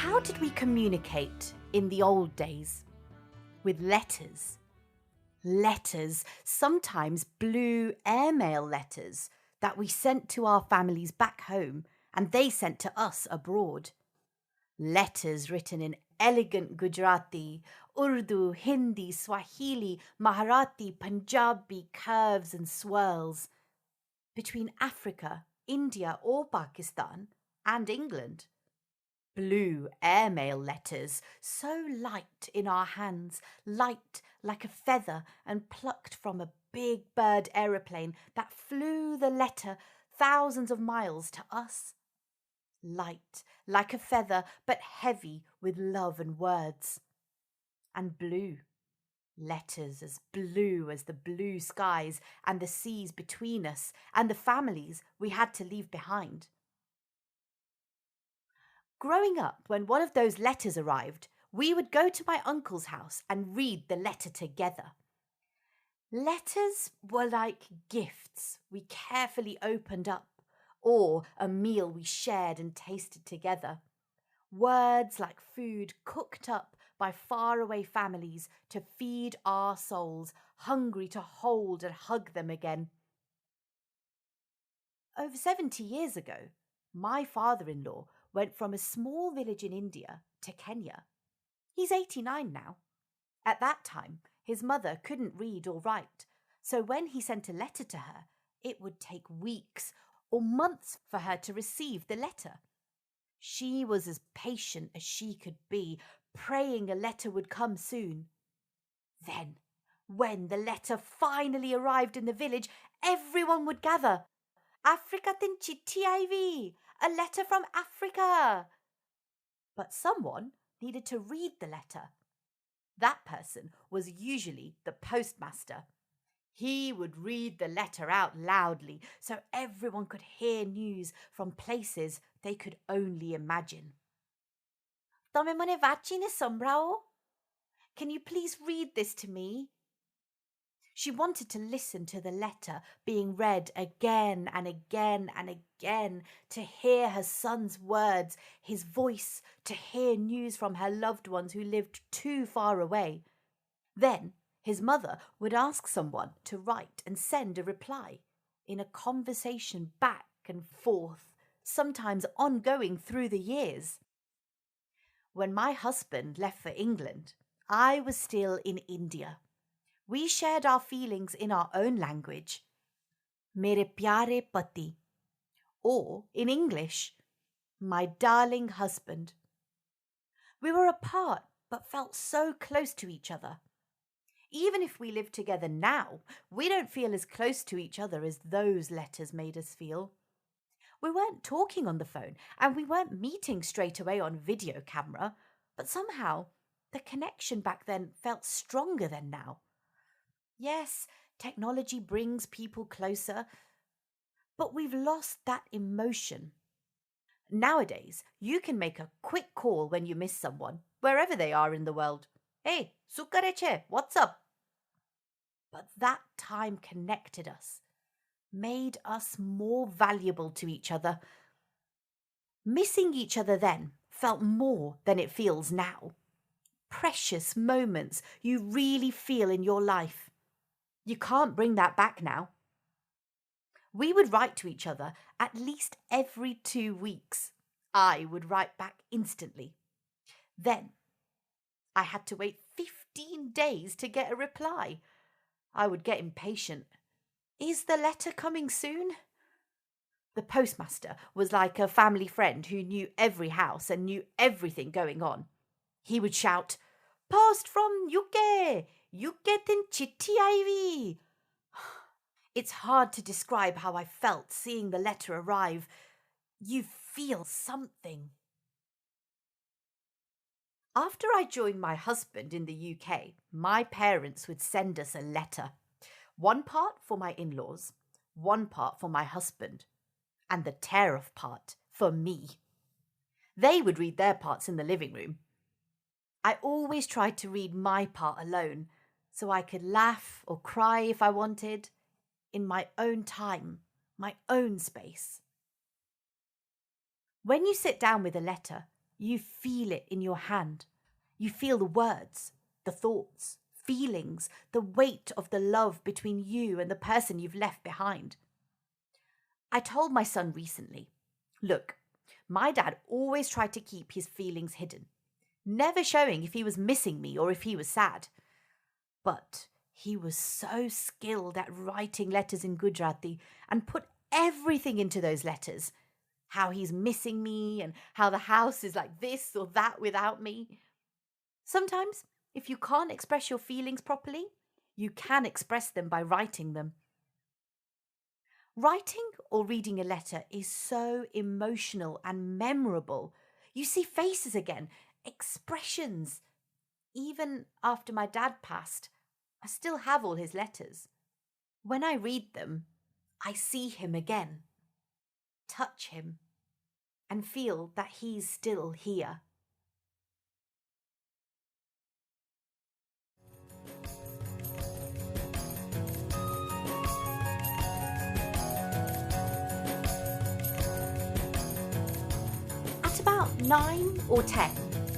How did we communicate in the old days? With letters. Letters, sometimes blue airmail letters that we sent to our families back home and they sent to us abroad. Letters written in elegant Gujarati, Urdu, Hindi, Swahili, Marathi, Punjabi curves and swirls. Between Africa, India or Pakistan and England. Blue airmail letters, so light in our hands, light like a feather and plucked from a big bird aeroplane that flew the letter thousands of miles to us. Light like a feather, but heavy with love and words. And blue, letters as blue as the blue skies and the seas between us and the families we had to leave behind. Growing up, when one of those letters arrived, we would go to my uncle's house and read the letter together. Letters were like gifts we carefully opened up, or a meal we shared and tasted together. Words like food cooked up by faraway families to feed our souls, hungry to hold and hug them again. Over 70 years ago, my father-in-law went from a small village in India to Kenya. He's 89 now. At that time, his mother couldn't read or write, so when he sent a letter to her, it would take weeks or months for her to receive the letter. She was as patient as she could be, praying a letter would come soon. Then, when the letter finally arrived in the village, everyone would gather. Africa tin chitti ivy, a letter from Africa. But someone needed to read the letter. That person was usually the postmaster. He would read the letter out loudly so everyone could hear news from places they could only imagine. Tome mane vachine sombrao? Can you please read this to me? She wanted to listen to the letter being read again and again and again, to hear her son's words, his voice, to hear news from her loved ones who lived too far away. Then his mother would ask someone to write and send a reply in a conversation back and forth, sometimes ongoing through the years. When my husband left for England, I was still in India. We shared our feelings in our own language, mere pyare pati, or in English, my darling husband. We were apart but felt so close to each other. Even if we live together now, we don't feel as close to each other as those letters made us feel. We weren't talking on the phone and we weren't meeting straight away on video camera, but somehow the connection back then felt stronger than now. Yes, technology brings people closer, but we've lost that emotion. Nowadays, you can make a quick call when you miss someone, wherever they are in the world. Hey, sukareche, what's up? But that time connected us, made us more valuable to each other. Missing each other then felt more than it feels now. Precious moments you really feel in your life. You can't bring that back now. We would write to each other at least every 2 weeks. I would write back instantly. Then I had to wait 15 days to get a reply. I would get impatient. Is the letter coming soon? The postmaster was like a family friend who knew every house and knew everything going on. He would shout, "Post from UK! UK tin chitti ivy!" It's hard to describe how I felt seeing the letter arrive. You feel something. After I joined my husband in the UK, my parents would send us a letter. One part for my in-laws, one part for my husband, and the tear-off part for me. They would read their parts in the living room. I always tried to read my part alone, so I could laugh or cry if I wanted, in my own time, my own space. When you sit down with a letter, You feel it in your hand. You feel the words, the thoughts, feelings, the weight of the love between you and the person you've left behind. I told my son recently, look, my dad always tried to keep his feelings hidden, never showing if he was missing me or if he was sad. But he was so skilled at writing letters in Gujarati and put everything into those letters. How he's missing me and how the house is like this or that without me. Sometimes, if you can't express your feelings properly, you can express them by writing them. Writing or reading a letter is so emotional and memorable. You see faces again, expressions. Even after my dad passed, I still have all his letters. When I read them, I see him again, touch him, and feel that he's still here. At about 9 or 10,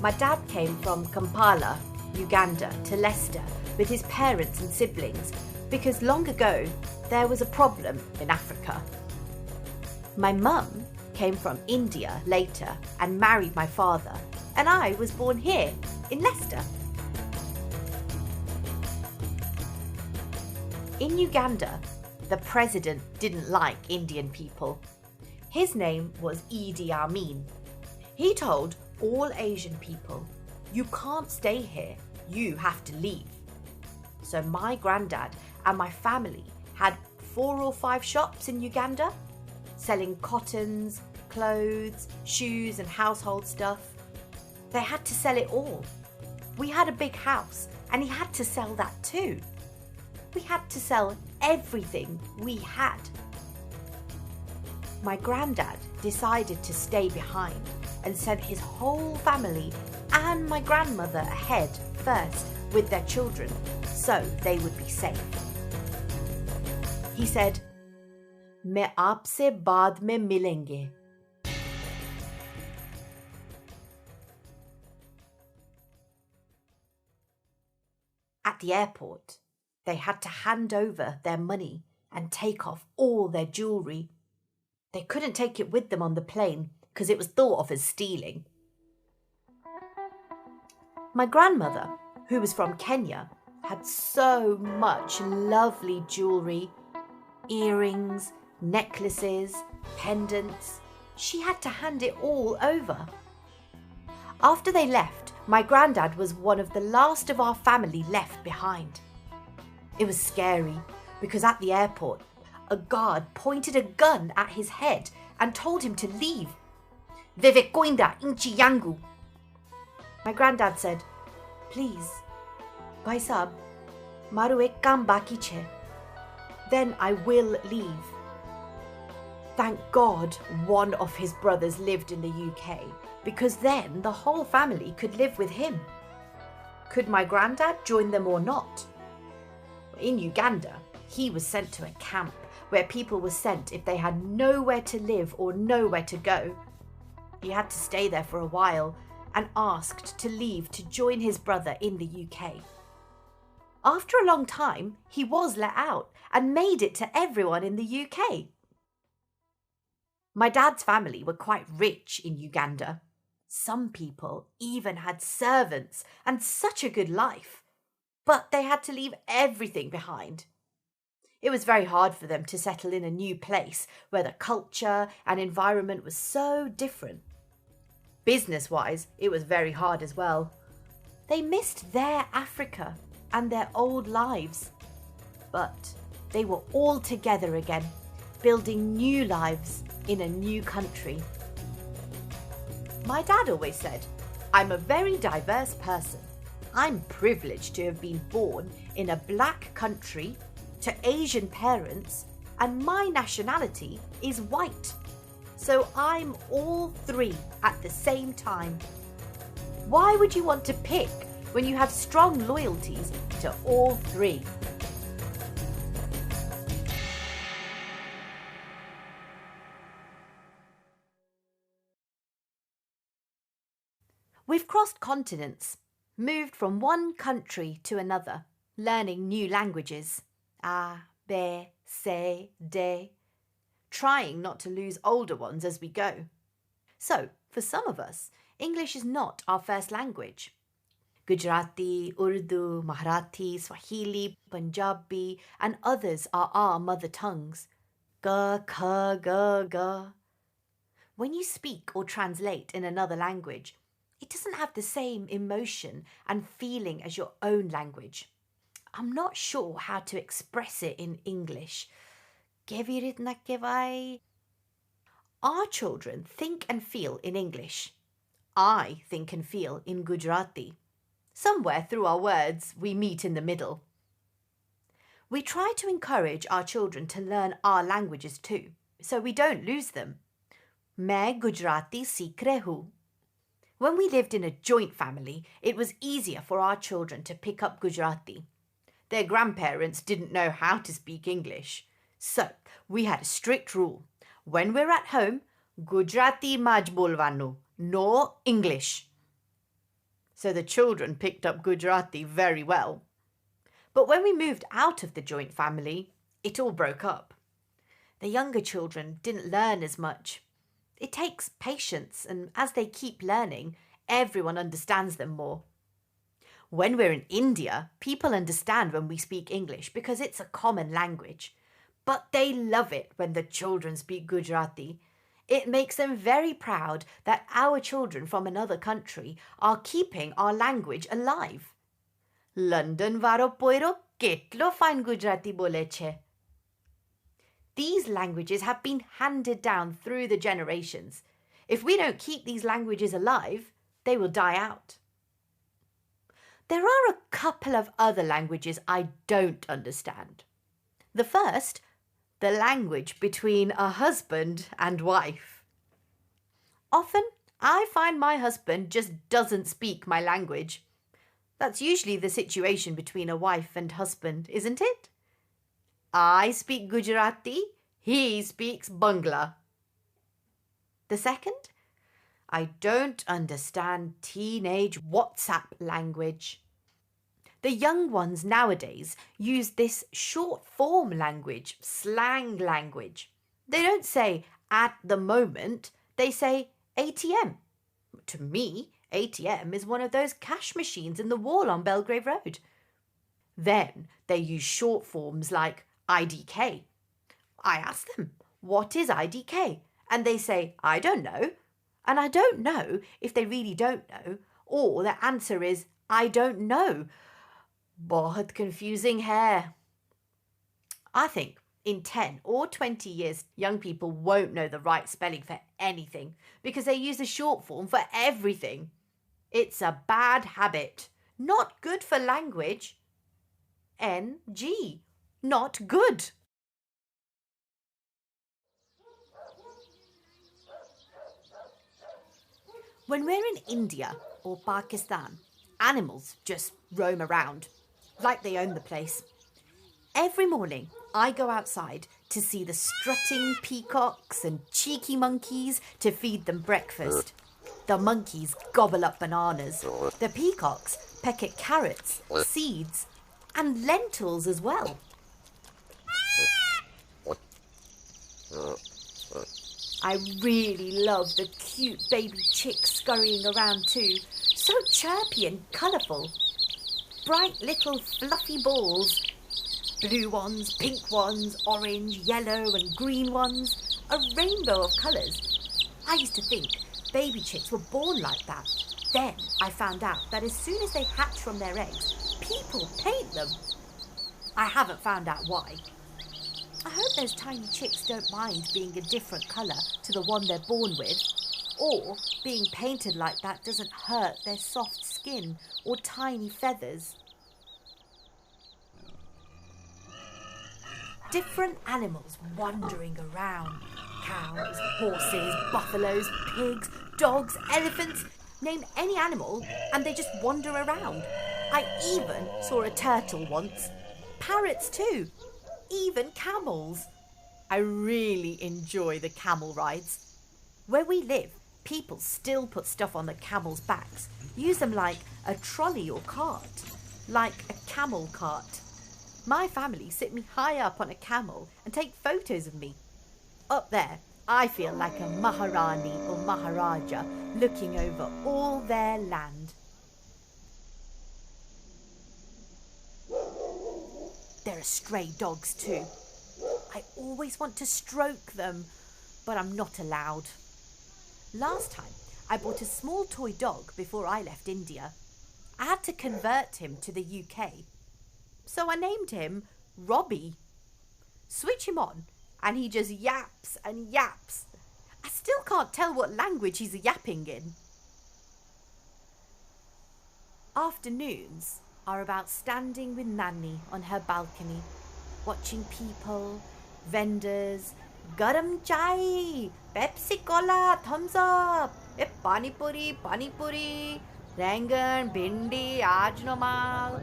my dad came from Kampala, Uganda, to Leicester with his parents and siblings because long ago there was a problem in Africa. My mum came from India later and married my father, and I was born here in Leicester. In Uganda, the president didn't like Indian people. His name was Idi Amin. He told all Asian people, you can't stay here, you have to leave. So my granddad and my family had 4 or 5 shops in Uganda, selling cottons, clothes, shoes and household stuff. They had to sell it all. We had a big house and he had to sell that too. We had to sell everything we had. My granddad decided to stay behind and sent his whole family and my grandmother ahead first with their children so they would be safe. He said, "मैं आपसे बाद में मिलेंगे." At the airport, they had to hand over their money and take off all their jewellery. They couldn't take it with them on the plane because it was thought of as stealing. My grandmother, who was from Kenya, had so much lovely jewellery, earrings, necklaces, pendants. She had to hand it all over. After they left, my granddad was one of the last of our family left behind. It was scary because at the airport, a guard pointed a gun at his head and told him to leave. "Wewe kwenda nchi yangu." My granddad said, "Please, Bhai Sahab, maru ek kam baki chhe. Then I will leave." Thank God one of his brothers lived in the UK, because then the whole family could live with him. Could my granddad join them or not? In Uganda, he was sent to a camp where people were sent if they had nowhere to live or nowhere to go. He had to stay there for a while and asked to leave to join his brother in the UK. After a long time, he was let out and made it to everyone in the UK. My dad's family were quite rich in Uganda. Some people even had servants and such a good life, but they had to leave everything behind. It was very hard for them to settle in a new place where the culture and environment was so different. Business-wise, it was very hard as well. They missed their Africa and their old lives. But they were all together again, building new lives in a new country. My dad always said, "I'm a very diverse person. I'm privileged to have been born in a black country to Asian parents, and my nationality is white. So I'm all 3 at the same time." Why would you want to pick when you have strong loyalties to all 3? We've crossed continents, moved from one country to another, learning new languages. A, B, C, D. Trying not to lose older ones as we go. So, for some of us, English is not our first language. Gujarati, Urdu, Marathi, Swahili, Punjabi, and others are our mother tongues. Ga, kha, ga, ga. When you speak or translate in another language, it doesn't have the same emotion and feeling as your own language. I'm not sure how to express it in English. Our children think and feel in English. I think and feel in Gujarati. Somewhere through our words, we meet in the middle. We try to encourage our children to learn our languages too, so we don't lose them. Main Gujarati seekh rahi hu. When we lived in a joint family, it was easier for our children to pick up Gujarati. Their grandparents didn't know how to speak English, so we had a strict rule. When we're at home, Gujarati maj bolvanu, no English. So the children picked up Gujarati very well. But when we moved out of the joint family, it all broke up. The younger children didn't learn as much. It takes patience, and as they keep learning, everyone understands them more. When we're in India, people understand when we speak English because it's a common language. But they love it when the children speak Gujarati. It makes them very proud that our children from another country are keeping our language alive. London varo poiro ketlo fine Gujarati bole che. These languages have been handed down through the generations. If we don't keep these languages alive, they will die out. There are a couple of other languages I don't understand. The first, the language between a husband and wife. Often, I find my husband just doesn't speak my language. That's usually the situation between a wife and husband, isn't it? I speak Gujarati, he speaks Bangla. The second, I don't understand teenage WhatsApp language. The young ones nowadays use this short form language, slang language. They don't say at the moment, they say ATM. To me, ATM is one of those cash machines in the wall on Belgrave Road. Then they use short forms like IDK. I ask them, what is IDK? And they say, I don't know. And I don't know if they really don't know, or their answer is, I don't know. Bahut confusing hai. I think in 10 or 20 years, young people won't know the right spelling for anything because they use the short form for everything. It's a bad habit, not good for language. NG, not good. When we're in India or Pakistan, animals just roam around, like they own the place. Every morning, I go outside to see the strutting peacocks and cheeky monkeys to feed them breakfast. The monkeys gobble up bananas. The peacocks peck at carrots, seeds, and lentils as well. I really love the cute baby chicks scurrying around too. So chirpy and colourful. Bright little fluffy balls. Blue ones, pink ones, orange, yellow and green ones. A rainbow of colours. I used to think baby chicks were born like that. Then I found out that as soon as they hatch from their eggs, people paint them. I haven't found out why. I hope those tiny chicks don't mind being a different colour to the one they're born with. Or being painted like that doesn't hurt their soft skin or tiny feathers. Different animals wandering around. Cows, horses, buffaloes, pigs, dogs, elephants. Name any animal and they just wander around. I even saw a turtle once. Parrots too. Even camels. I really enjoy the camel rides. Where we live, People still put stuff on the camels' backs, use them like a trolley or cart, like a camel cart. My family sit me high up on a camel and take photos of me. Up there, I feel like a Maharani or Maharaja looking over all their land. There are stray dogs too. I always want to stroke them, but I'm not allowed. Last time, I bought a small toy dog before I left India. I had to convert him to the UK. So I named him Robbie. Switch him on and he just yaps and yaps. I still can't tell what language he's yapping in. Afternoons are about standing with Nani on her balcony, watching people, vendors, garam chai, Pepsi Cola, thumbs up, pani puri, rangan, bindi, ajnomal,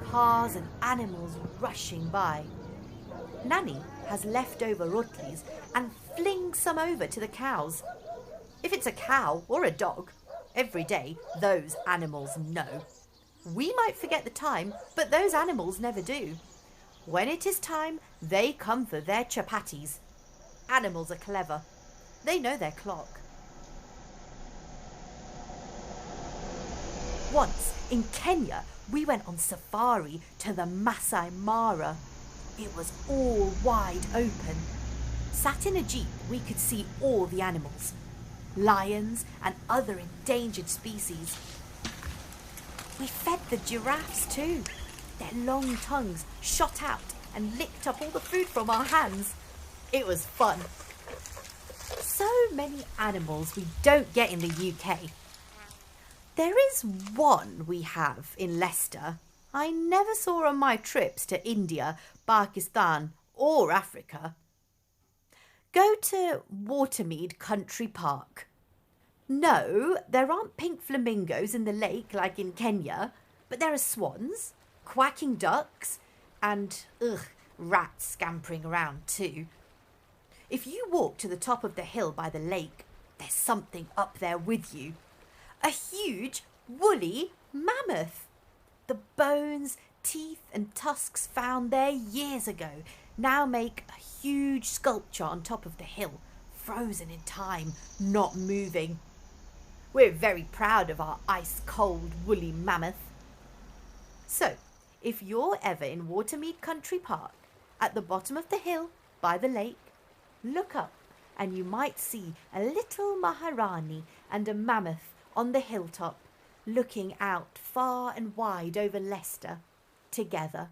cars and animals rushing by. Nani has leftover rotlis and flings some over to the cows. If it's a cow or a dog, every day those animals know. We might forget the time, but those animals never do. When it is time, they come for their chapatis. Animals are clever. They know their clock. Once, in Kenya, we went on safari to the Masai Mara. It was all wide open. Sat in a jeep, we could see all the animals. Lions and other endangered species. We fed the giraffes too. Their long tongues shot out and licked up all the food from our hands. It was fun. So many animals we don't get in the UK. There is one we have in Leicester I never saw on my trips to India, Pakistan or Africa. Go to Watermead Country Park. No, there aren't pink flamingos in the lake like in Kenya, but there are swans, quacking ducks, and rats scampering around too. If you walk to the top of the hill by the lake, there's something up there with you. A huge, woolly mammoth. The bones, teeth and tusks found there years ago now make a huge sculpture on top of the hill, frozen in time, not moving. We're very proud of our ice-cold woolly mammoth. So, if you're ever in Watermead Country Park, at the bottom of the hill, by the lake, look up and you might see a little Maharani and a mammoth on the hilltop, looking out far and wide over Leicester, together.